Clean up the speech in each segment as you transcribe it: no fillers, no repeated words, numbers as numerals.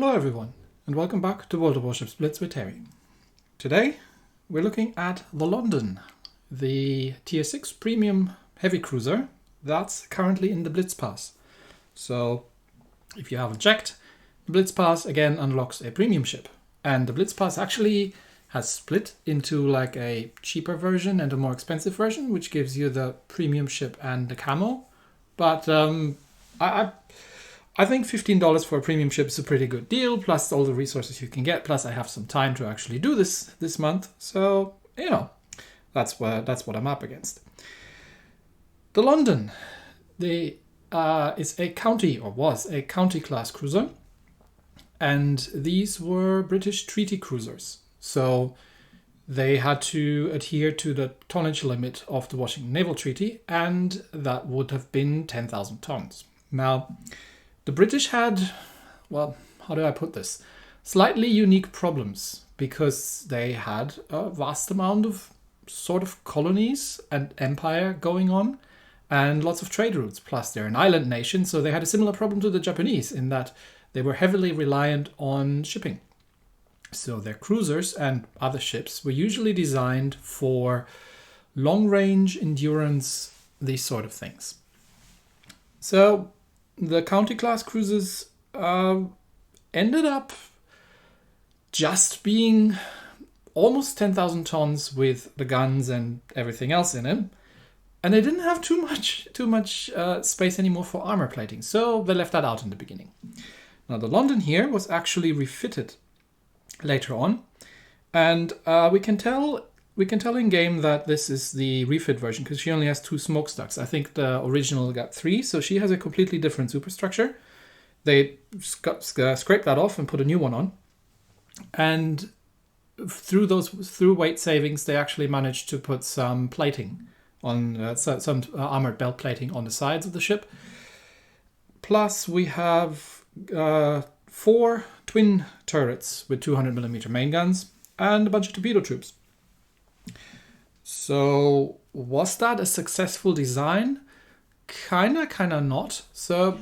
Hello everyone, and welcome back to Warships Blitz with Terry. Today we're looking at the London, the Tier 6 Premium Heavy Cruiser that's currently in the Blitz Pass. So if you haven't checked, the Blitz Pass again unlocks a premium ship. And the Blitz Pass actually has split into like a cheaper version and a more expensive version, which gives you the premium ship and the camo. But I think $15 for a premium ship is a pretty good deal, plus all the resources you can get. Plus I have some time to actually do this month. So, you know, that's what I'm up against. The London is a county, or was a county class cruiser. And these were British treaty cruisers. So they had to adhere to the tonnage limit of the Washington Naval Treaty, and that would have been 10,000 tons. Now, the British had, well, how do I put this? Slightly unique problems, because they had a vast amount of sort of colonies and empire going on, and lots of trade routes. Plus, they're an island nation, so they had a similar problem to the Japanese in that they were heavily reliant on shipping. So their cruisers and other ships were usually designed for long-range endurance, these sort of things. So the county-class cruisers ended up just being almost 10,000 tons with the guns and everything else in them. And they didn't have too much space anymore for armor plating, so they left that out in the beginning. Now the London here was actually refitted later on, and we can tell in game that this is the refit version because she only has 2 smokestacks. I think the original got 3, so she has a completely different superstructure. They scraped that off and put a new one on, and through weight savings, they actually managed to put some plating on some armored belt plating on the sides of the ship. Plus, we have 4 twin turrets with 200mm main guns and a bunch of torpedo tubes. So was that a successful design? Kinda not. So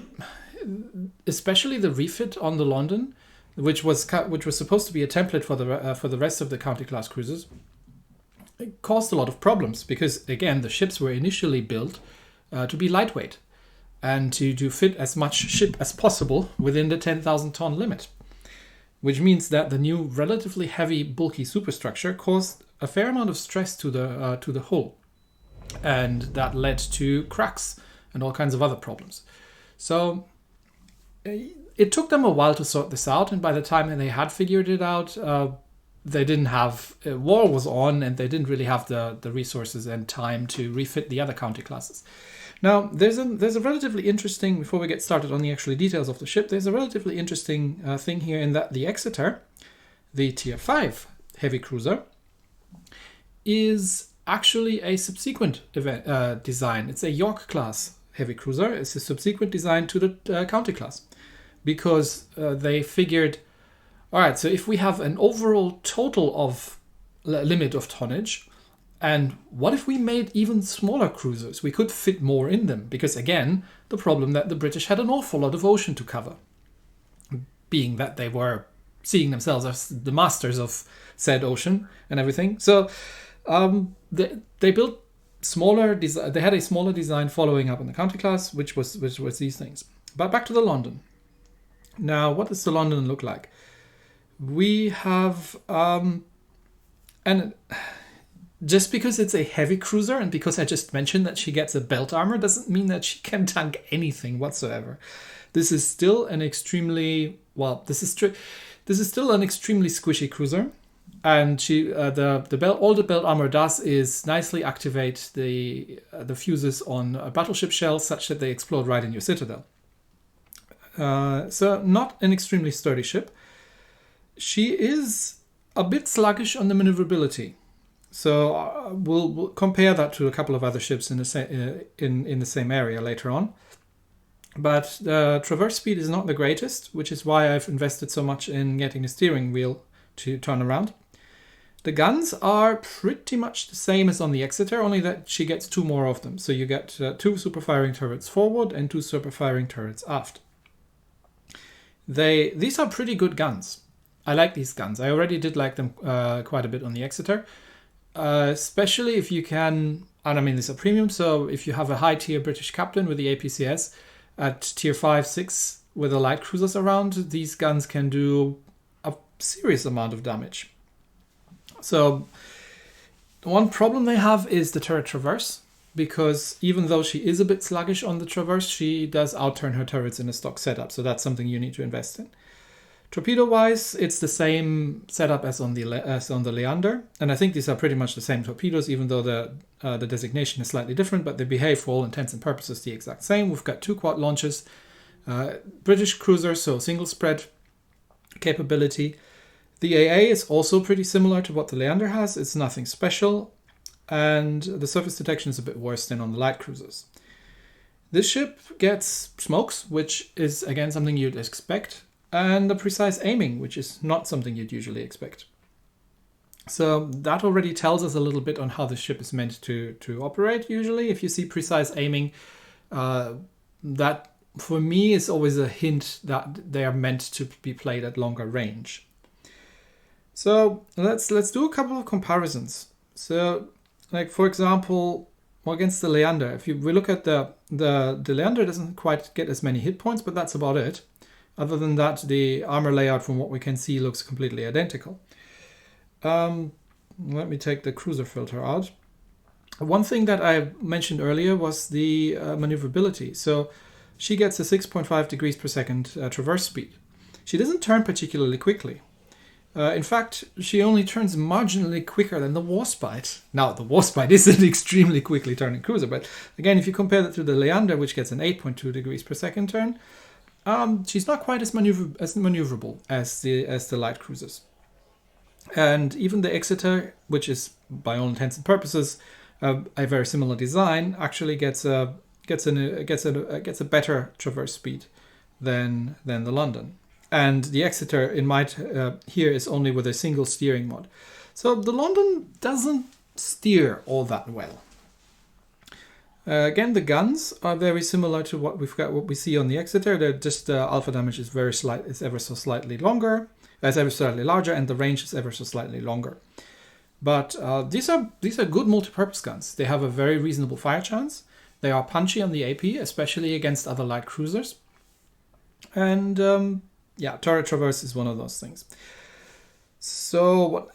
especially the refit on the London, which was supposed to be a template for the rest of the county class cruisers, it caused a lot of problems because again the ships were initially built to be lightweight and to fit as much ship as possible within the 10,000 ton limit, which means that the new relatively heavy, bulky superstructure caused a fair amount of stress to the hull, and that led to cracks and all kinds of other problems. So it took them a while to sort this out, and by the time they had figured it out, they didn't have war was on, and they didn't really have the resources and time to refit the other county classes. Now, there's a relatively interesting, before we get started on the actual details of the ship, there's a relatively interesting thing here in that the Exeter, the Tier 5 heavy cruiser, is actually a subsequent design. It's a York class heavy cruiser. It's a subsequent design to the county class because they figured, all right, so if we have an overall total of limit of tonnage, and what if we made even smaller cruisers? We could fit more in them because, again, the problem that the British had an awful lot of ocean to cover, being that they were seeing themselves as the masters of said ocean and everything. So they built smaller. They had a smaller design following up on the county class, which was these things. But back to the London. Now, what does the London look like? We have just because it's a heavy cruiser and because I just mentioned that she gets a belt armor doesn't mean that she can tank anything whatsoever. This is still an extremely squishy cruiser, and all the belt armor does is nicely activate the fuses on battleship shells such that they explode right in your citadel. So not an extremely sturdy ship. She is a bit sluggish on the maneuverability. So we'll compare that to a couple of other ships in the same area later on. But the traverse speed is not the greatest, which is why I've invested so much in getting the steering wheel to turn around. The guns are pretty much the same as on the Exeter, only that she gets 2 more of them. So you get 2 super firing turrets forward and 2 super firing turrets aft. These are pretty good guns. I like these guns. I already did like them quite a bit on the Exeter, especially if you can, and I mean these are premium, so if you have a high tier British captain with the APCS at tier 5, 6 with the light cruisers around, these guns can do a serious amount of damage. So one problem they have is the turret traverse, because even though she is a bit sluggish on the traverse, she does outturn her turrets in a stock setup, so that's something you need to invest in. Torpedo-wise, it's the same setup as on the Leander, and I think these are pretty much the same torpedoes, even though the designation is slightly different, but they behave for all intents and purposes the exact same. We've got 2 quad launches, British cruiser, so single spread capability. The AA is also pretty similar to what the Leander has. It's nothing special, and the surface detection is a bit worse than on the light cruisers. This ship gets smokes, which is again something you'd expect, and the precise aiming, which is not something you'd usually expect. So that already tells us a little bit on how the ship is meant to operate. Usually, if you see precise aiming, that for me is always a hint that they are meant to be played at longer range. So let's do a couple of comparisons. So, like for example, against the Leander, if we look at the Leander doesn't quite get as many hit points, but that's about it. Other than that, the armor layout from what we can see looks completely identical. Let me take the cruiser filter out. One thing that I mentioned earlier was the maneuverability. So she gets a 6.5 degrees per second traverse speed. She doesn't turn particularly quickly. In fact, she only turns marginally quicker than the Warspite. Now, the Warspite is an extremely quickly turning cruiser, but again, if you compare that to the Leander, which gets an 8.2 degrees per second turn, she's not quite as maneuverable as the light cruisers. And even the Exeter, which is by all intents and purposes a very similar design, actually gets a better traverse speed than the London. And the Exeter in here is only with a single steering mod. So the London doesn't steer all that well. Again, the guns are very similar to what we see on the Exeter. They're just alpha damage is ever so slightly larger, and the range is ever so slightly longer. But these are good multi-purpose guns. They have a very reasonable fire chance. They are punchy on the AP, especially against other light cruisers. And turret traverse is one of those things. So,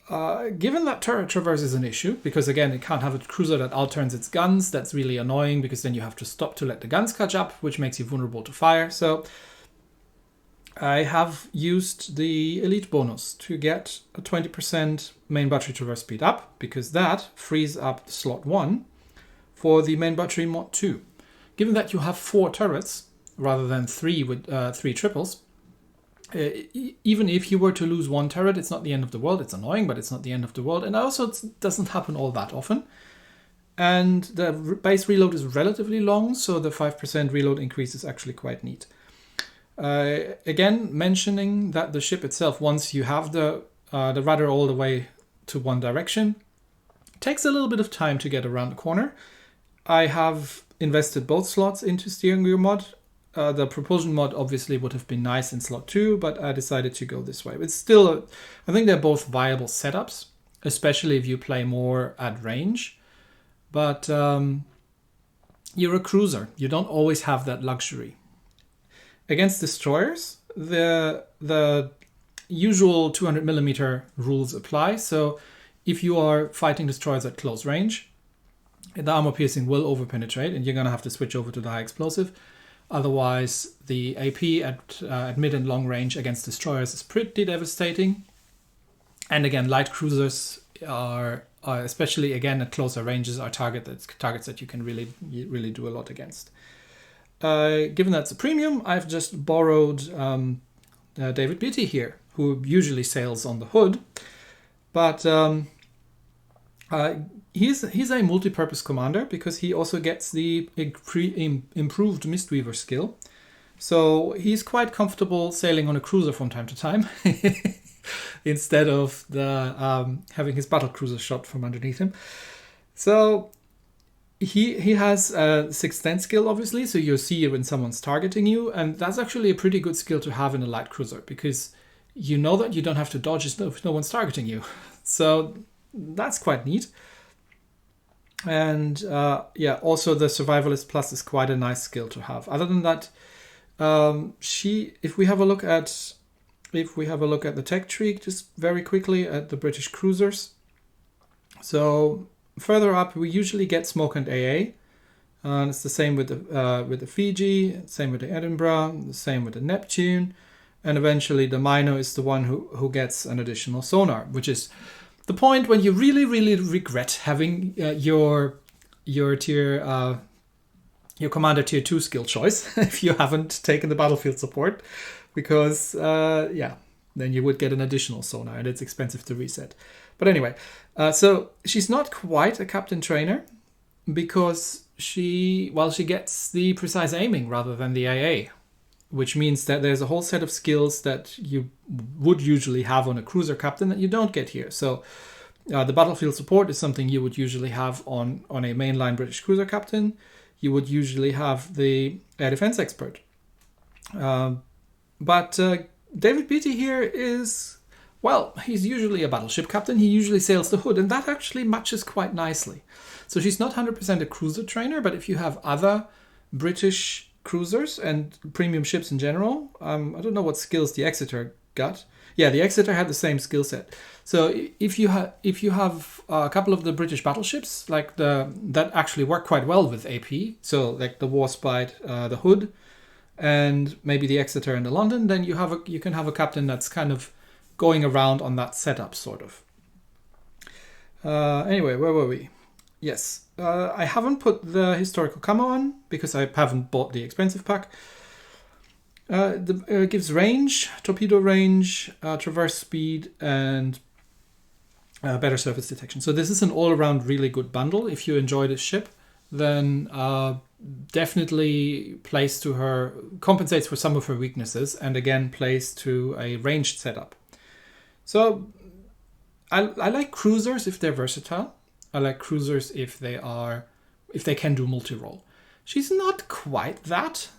given that turret traverse is an issue, because again, it can't have a cruiser that outturns its guns, that's really annoying, because then you have to stop to let the guns catch up, which makes you vulnerable to fire. So, I have used the elite bonus to get a 20% main battery traverse speed up, because that frees up slot 1 for the main battery mod 2. Given that you have 4 turrets, rather than 3 with 3 triples, even if you were to lose 1 turret, it's not the end of the world. It's annoying, but it's not the end of the world. And also, it doesn't happen all that often. And the base reload is relatively long, so the 5% reload increase is actually quite neat. Again, mentioning that the ship itself, once you have the rudder all the way to one direction, takes a little bit of time to get around the corner. I have invested both slots into steering wheel mod. The propulsion mod obviously would have been nice in slot 2, but I decided to go this way. It's still, I think they're both viable setups, especially if you play more at range. But you're a cruiser. You don't always have that luxury. Against destroyers, the usual 200mm rules apply. So if you are fighting destroyers at close range, the armor piercing will overpenetrate, and you're going to have to switch over to the high explosive. Otherwise, the AP at mid and long range against destroyers is pretty devastating. And again, light cruisers are especially again at closer ranges, are targets that you can really do a lot against. Given that's a premium, I've just borrowed David Beatty here, who usually sails on the hood, but he's a multi-purpose commander because he also gets the improved Mistweaver skill. So he's quite comfortable sailing on a cruiser from time to time instead of having his battle cruiser shot from underneath him. So he has a sixth sense skill, obviously, so you'll see it when someone's targeting you, and that's actually a pretty good skill to have in a light cruiser, because you know that you don't have to dodge if no one's targeting you. So that's quite neat. And yeah, also the Survivalist Plus is quite a nice skill to have. Other than that, if we have a look at the tech tree, just very quickly at the British cruisers. So further up, we usually get Smoke and AA. And it's the same with the Fiji, same with the Edinburgh, the same with the Neptune, and eventually the Minor is the one who gets an additional sonar, which is the point when you really, really regret having your Commander Tier 2 skill choice if you haven't taken the battlefield support, because yeah, then you would get an additional sonar and it's expensive to reset. But anyway, so she's not quite a captain trainer because she gets the precise aiming rather than the AA, which means that there's a whole set of skills that you would usually have on a cruiser captain that you don't get here. So the battlefield support is something you would usually have on a mainline British cruiser captain. You would usually have the air defense expert. But David Beattie here is, well, he's usually a battleship captain. He usually sails the hood, and that actually matches quite nicely. So she's not 100% a cruiser trainer, but if you have other British cruisers and premium ships in general, I don't know what skills the Exeter got. Yeah, the Exeter had the same skill set. So if you have a couple of the British battleships like that actually work quite well with AP, so like the Warspite, the Hood, and maybe the Exeter and the London, then you can have a captain that's kind of going around on that setup, sort of. Anyway, where were we? Yes, I haven't put the historical camo on because I haven't bought the expensive pack. It gives range, torpedo range, traverse speed, and better surface detection. So this is an all-around really good bundle. If you enjoy this ship, then definitely plays to her, compensates for some of her weaknesses, and again plays to a ranged setup. So I like cruisers if they're versatile. I like cruisers if they can do multi-role. She's not quite that.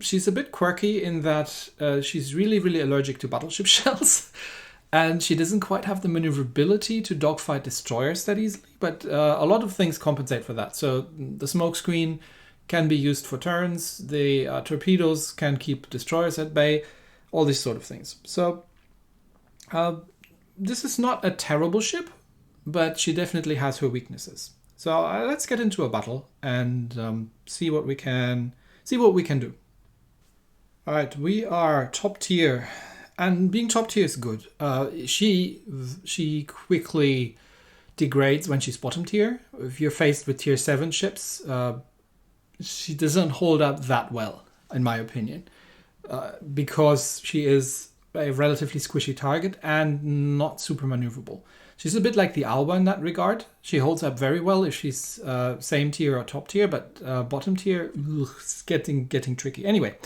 She's a bit quirky in that she's really, really allergic to battleship shells, and she doesn't quite have the maneuverability to dogfight destroyers that easily, but a lot of things compensate for that. So the smoke screen can be used for turns, the torpedoes can keep destroyers at bay, all these sort of things. So this is not a terrible ship, but she definitely has her weaknesses. So let's get into a battle and see what we can do. All right, we are top tier, and being top tier is good. She quickly degrades when she's bottom tier. If you're faced with tier 7 ships, she doesn't hold up that well, in my opinion, because she is a relatively squishy target and not super maneuverable. She's a bit like the Alba in that regard. She holds up very well if she's same tier or top tier, but bottom tier, it's getting tricky. Anyway,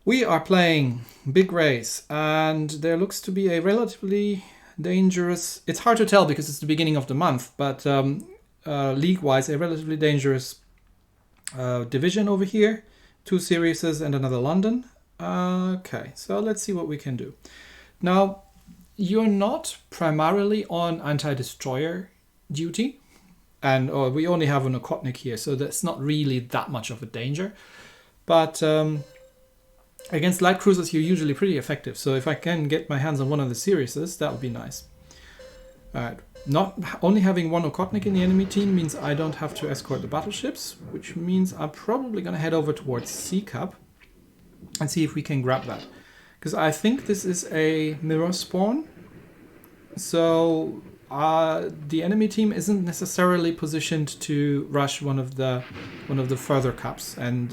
we are playing Big Race, and there looks to be a relatively dangerous... It's hard to tell because it's the beginning of the month, but league-wise, a relatively dangerous division over here. 2 Siriuses and another London. Okay, so let's see what we can do. Now, you're not primarily on anti-destroyer duty, and we only have an Okhotnik here, so that's not really that much of a danger. But against light cruisers, you're usually pretty effective. So if I can get my hands on one of the Siriuses, that would be nice. All right, not only having one Okhotnik in the enemy team means I don't have to escort the battleships, which means I'm probably going to head over towards Sea Cup and see if we can grab that. Because I think this is a mirror spawn, so the enemy team isn't necessarily positioned to rush one of the further cups, and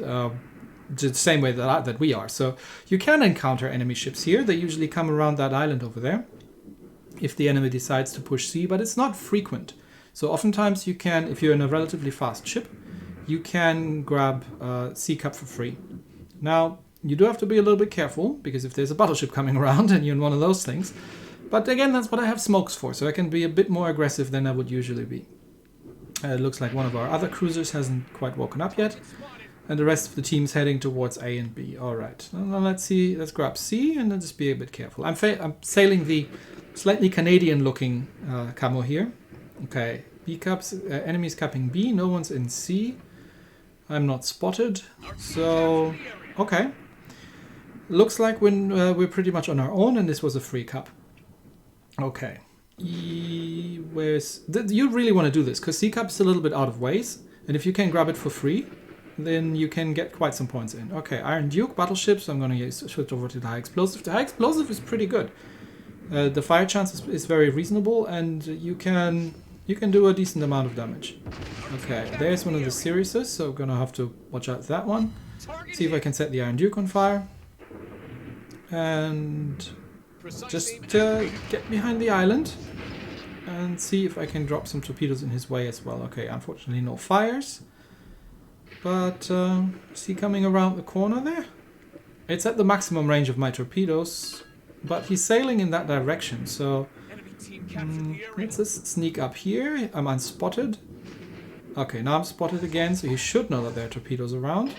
the same way that we are. So you can encounter enemy ships here. They usually come around that island over there if the enemy decides to push sea, but it's not frequent. So oftentimes you can, if you're in a relatively fast ship, you can grab Sea Cup for free. Now, you do have to be a little bit careful, because if there's a battleship coming around and you're in one of those things. But again, that's what I have smokes for, so I can be a bit more aggressive than I would usually be. It looks like one of our other cruisers hasn't quite woken up yet. And the rest of the team's heading towards A and B. Alright, now let's see, let's grab C and then just be a bit careful. I'm sailing the slightly Canadian looking camo here. Okay, B caps, enemies capping B, no one's in C. I'm not spotted, so okay. Looks like we're pretty much on our own and this was a free cap. Okay, you really want to do this because C cap's a little bit out of ways, and if you can grab it for free, then you can get quite some points in. Okay, Iron Duke, battleships, I'm going to switch over to the high explosive. The high explosive is pretty good. The fire chance is very reasonable, and you can do a decent amount of damage. Okay, there's one of the Siriuses, so I'm going to have to watch out for that one. See if I can set the Iron Duke on fire. And just get behind the island and see if I can drop some torpedoes in his way as well. Okay, unfortunately no fires. But is he coming around the corner there? It's at the maximum range of my torpedoes, but he's sailing in that direction, so let's just sneak up here. I'm unspotted. Okay, now I'm spotted again, so he should know that there are torpedoes around.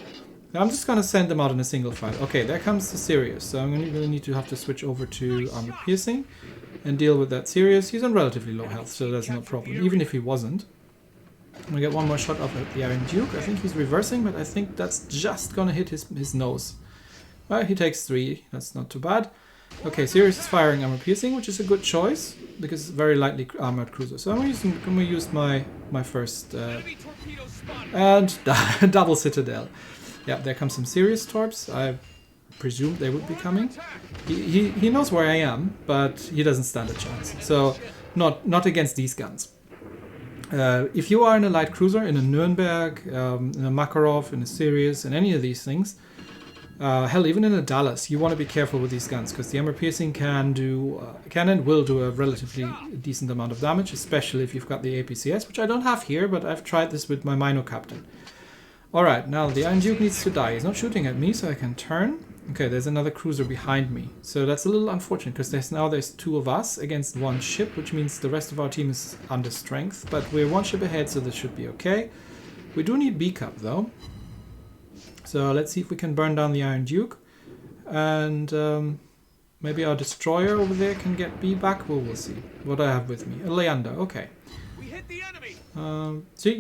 I'm just going to send them out in a single file. Okay, there comes the Sirius, so I'm going to have to switch over to armor piercing and deal with that Sirius. He's on relatively low health, so that's no problem, even if he wasn't. I'm going to get one more shot off at the Iron Duke. I think he's reversing, but I think that's just going to hit his nose. Well, he takes 3. That's not too bad. Okay, Sirius is firing armor piercing, which is a good choice, because it's a very lightly armored cruiser. So I'm going to use my first... and double Citadel. Yeah, there comes some Sirius torps. I presumed they would be coming. He knows where I am, but he doesn't stand a chance. So, not against these guns. If you are in a light cruiser, in a Nuremberg, in a Makarov, in a Sirius, in any of these things, hell, even in a Dallas, you want to be careful with these guns, because the armor piercing can and will do a relatively decent amount of damage, especially if you've got the APCS, which I don't have here, but I've tried this with my Minor Captain. Alright, now the Iron Duke needs to die. He's not shooting at me, so I can turn. Okay, there's another cruiser behind me. So that's a little unfortunate, because there's 2 of us against 1 ship, which means the rest of our team is under strength. But we're 1 ship ahead, so this should be okay. We do need B-Cup, though. So let's see if we can burn down the Iron Duke. And maybe our destroyer over there can get B back. Well, we'll see. What do I have with me? A Leander, okay. We hit the enemy. So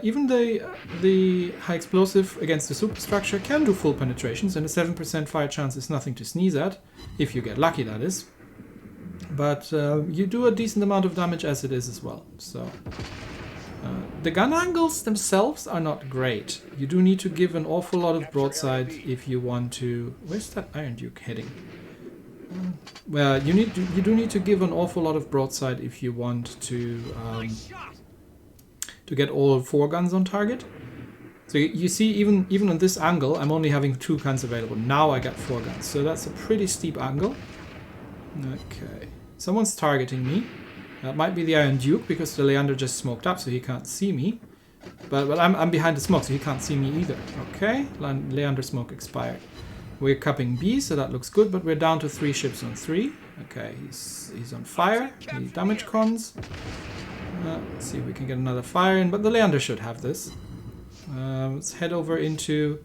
even the high explosive against the superstructure can do full penetrations, and a 7% fire chance is nothing to sneeze at, if you get lucky, that is. But you do a decent amount of damage as it is as well. So the gun angles themselves are not great. You do need to give an awful lot of broadside if you want to... Where's that Iron Duke heading? Well, you do need to give an awful lot of broadside if you want to get all 4 guns on target. So you see, even on this angle, I'm only having 2 guns available. Now I got 4 guns, so that's a pretty steep angle. Okay, someone's targeting me. That might be the Iron Duke, because the Leander just smoked up, so he can't see me. But I'm behind the smoke, so he can't see me either. Okay, Leander smoke expired. We're cupping B, so that looks good, but we're down to 3 ships on 3. Okay, he's on fire. He damage cons. Let's see if we can get another fire in, but the Leander should have this. Let's head over into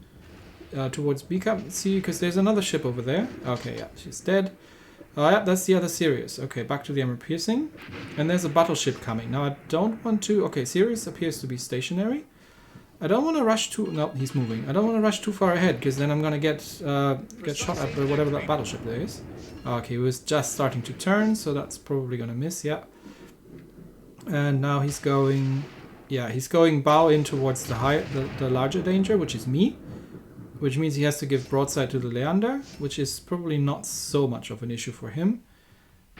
towards B-Cup. See, because there's another ship over there. Okay, yeah, she's dead. Yeah, that's the other Sirius. Okay, back to the armor piercing. And there's a battleship coming. Now, I don't want to... Okay, Sirius appears to be stationary. I don't want to rush too... No, he's moving. I don't want to rush too far ahead, because then I'm going to get shot at by whatever that battleship there is. Okay, he was just starting to turn, so that's probably going to miss, yeah. And now he's going... Yeah, he's going bow in towards the larger danger, which is me. Which means he has to give broadside to the Leander, which is probably not so much of an issue for him.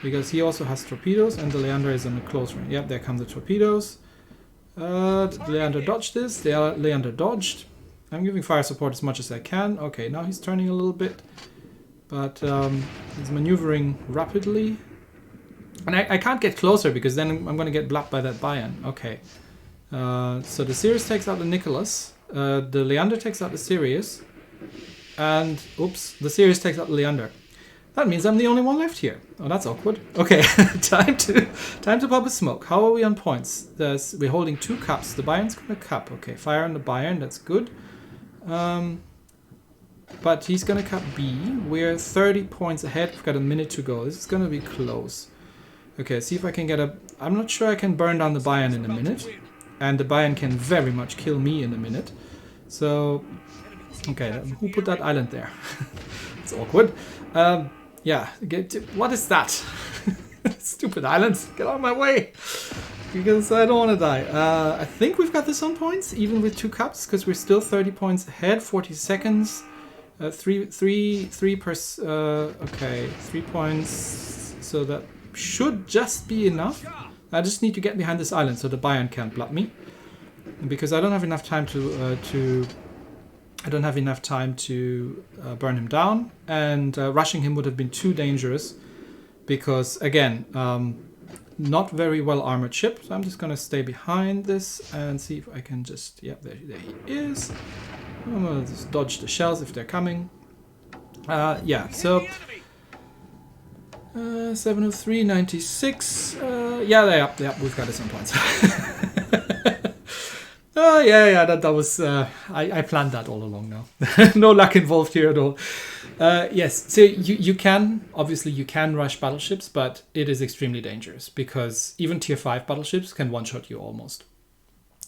Because he also has torpedoes, and the Leander is in the close range. Yep, there come the torpedoes. The Leander dodged this. The Leander dodged. I'm giving fire support as much as I can. Okay, now he's turning a little bit. But he's maneuvering rapidly. And I can't get closer, because then I'm going to get blapped by that Bayern. Okay. So the Sirius takes out the Nicholas. The Leander takes out the Sirius. And, oops, the Sirius takes out the Leander. That means I'm the only one left here. Oh, that's awkward. Okay, time to pop a smoke. How are we on points? We're holding 2 cups. The Bayern's gonna cup. Okay, fire on the Bayern. That's good. But he's gonna cup B. We're 30 points ahead. We've got a minute to go. This is gonna be close. Okay, see if I can get a... I'm not sure I can burn down the Bayern in a minute. And the Bayern can very much kill me in a minute. So... Okay, who put that island there? It's awkward. Yeah, what is that? Stupid islands, get out of my way! Because I don't want to die. I think we've got this on points, even with 2 cups, because we're still 30 points ahead, 40 seconds. 3 points, so that should just be enough. I just need to get behind this island so the Bayern can't block me, because I don't have enough time to burn him down, and rushing him would have been too dangerous, because again, not very well armored ship. So I'm just gonna stay behind this and see if I can just, yeah, there he is. I'm gonna just dodge the shells if they're coming. Yeah, so 703.96. Yeah, we've got it some points. Yeah, that was I planned that all along now. No luck involved here at all. Yes, so you can rush battleships, but it is extremely dangerous, because even tier 5 battleships can one-shot you almost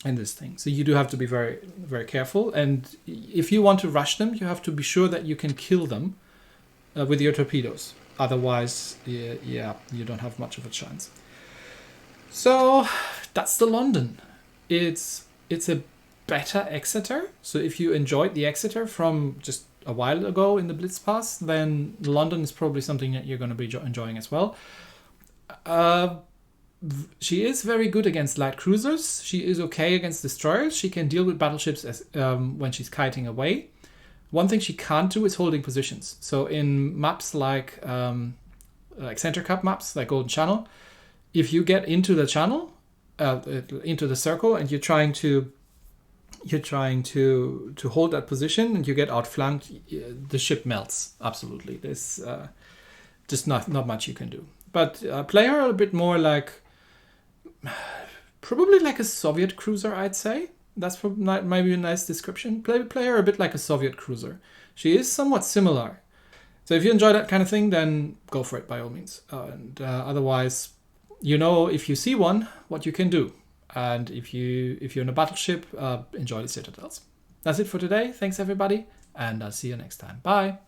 in this thing. So you do have to be very, very careful, and if you want to rush them, you have to be sure that you can kill them with your torpedoes. Otherwise, yeah, you don't have much of a chance. So that's the London. It's a better Exeter. So if you enjoyed the Exeter from just a while ago in the Blitz Pass, then London is probably something that you're going to be enjoying as well. She is very good against light cruisers. She is okay against destroyers. She can deal with battleships as, when she's kiting away. One thing she can't do is holding positions. So in maps like Center Cup maps, like Golden Channel, if you get into the channel, into the circle, and you're trying to hold that position and you get outflanked, the ship melts. Absolutely, there's just not much you can do. But play her a bit more like, probably like a Soviet cruiser, I'd say. That's maybe a nice description. Play her a bit like a Soviet cruiser. She is somewhat similar. So if you enjoy that kind of thing, then go for it by all means. And otherwise, you know, if you see one, what you can do. And if you're in a battleship, enjoy the citadels. That's it for today. Thanks everybody, and I'll see you next time. Bye.